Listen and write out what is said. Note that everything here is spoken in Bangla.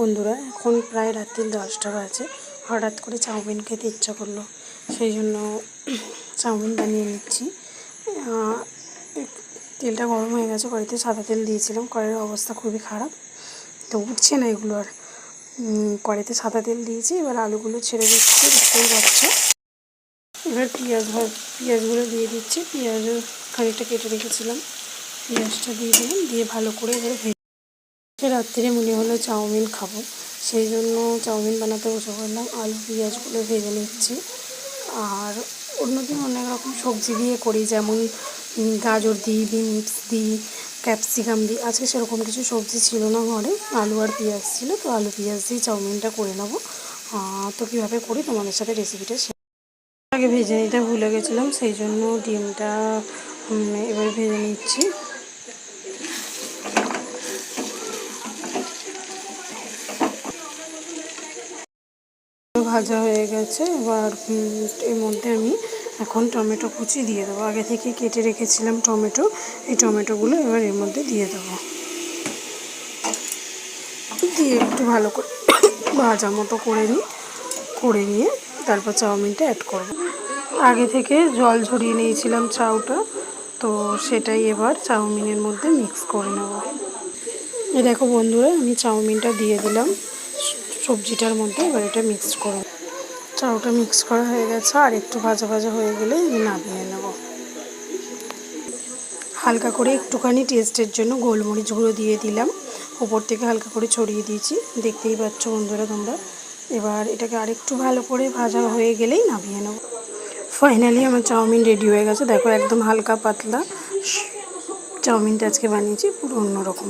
বন্ধুরা, এখন প্রায় রাত্রি 10টা বাজে। হঠাৎ করে চাউমিন খেতে ইচ্ছা করলো, সেই জন্য চাউমিন বানিয়ে নিচ্ছি। তেলটা গরম হয়ে গেছে, কড়াইতে সাদা তেল দিয়েছিলাম, কড়াইয়ের অবস্থা খুবই খারাপ, তো উঠছে না এগুলো আর। কড়াইতে সাদা তেল দিয়েছি, এবার আলুগুলো ছেড়ে দিচ্ছি, দেখতেই পাচ্ছে। এবার পেঁয়াজগুলো দিয়ে দিচ্ছি। পেঁয়াজও খানিকটা কেটে রেখেছিলাম, পেঁয়াজটা দিয়ে দিলাম, দিয়ে ভালো করে এবার রাত্রে মনে হলো চাউমিন খাবো, সেই জন্য চাউমিন বানাতে বসে পড়লাম। আলু পেঁয়াজগুলো ভেজে নিচ্ছি। আর অন্যদিন অনেক রকম সবজি দিয়ে করি, যেমন গাজর দিই, বিনস দিই, ক্যাপসিকাম দিই। আজকে সেরকম কিছু সবজি ছিল না ঘরে, আলু আর পেঁয়াজ ছিল, তো আলু পেঁয়াজ দিয়ে চাউমিনটা করে নেবো। তো কীভাবে করি তোমাদের সাথে রেসিপিটা আগে ভেজে নিতে ভুলে গেছিলাম, সেই জন্য ডিমটা এবার ভেজে নিচ্ছি। ভাজা হয়ে গেছে, এবার এর মধ্যে আমি এখন টমেটো কুচি দিয়ে দেবো। আগে থেকে কেটে রেখেছিলাম টমেটো, এই টমেটোগুলো এবার এর মধ্যে দিয়ে দেবো। দিয়ে একটু ভালো করে ভাজা মতো করে নিয়ে তারপর চাউমিনটা অ্যাড করব। আগে থেকে জল ঝরিয়ে নিয়েছিলাম চাউটা, তো সেটাই এবার চাউমিনের মধ্যে মিক্স করে নেব। এই দেখো বন্ধুরা, আমি চাউমিনটা দিয়ে দিলাম সবজিটার মধ্যে, এবার এটা মিক্স করব। চাউটা মিক্স করা হয়ে গেছে, আর একটু ভাজা ভাজা হয়ে গেলে আমি নামিয়ে নেব। হালকা করে একটুখানি টেস্টের জন্য গোলমরিচ গুঁড়ো দিয়ে দিলাম, ওপর থেকে হালকা করে ছড়িয়ে দিয়েছি, দেখতেই পাচ্ছ বন্ধুরা তোমরা। এবার এটাকে আরেকটু ভালো করে ভাজা হয়ে গেলেই নামিয়ে নেব। ফাইনালি আমার চাউমিন রেডি হয়ে গেছে, দেখো একদম হালকা পাতলা চাউমিনটা আজকে বানিয়েছি, পুরো অন্যরকম।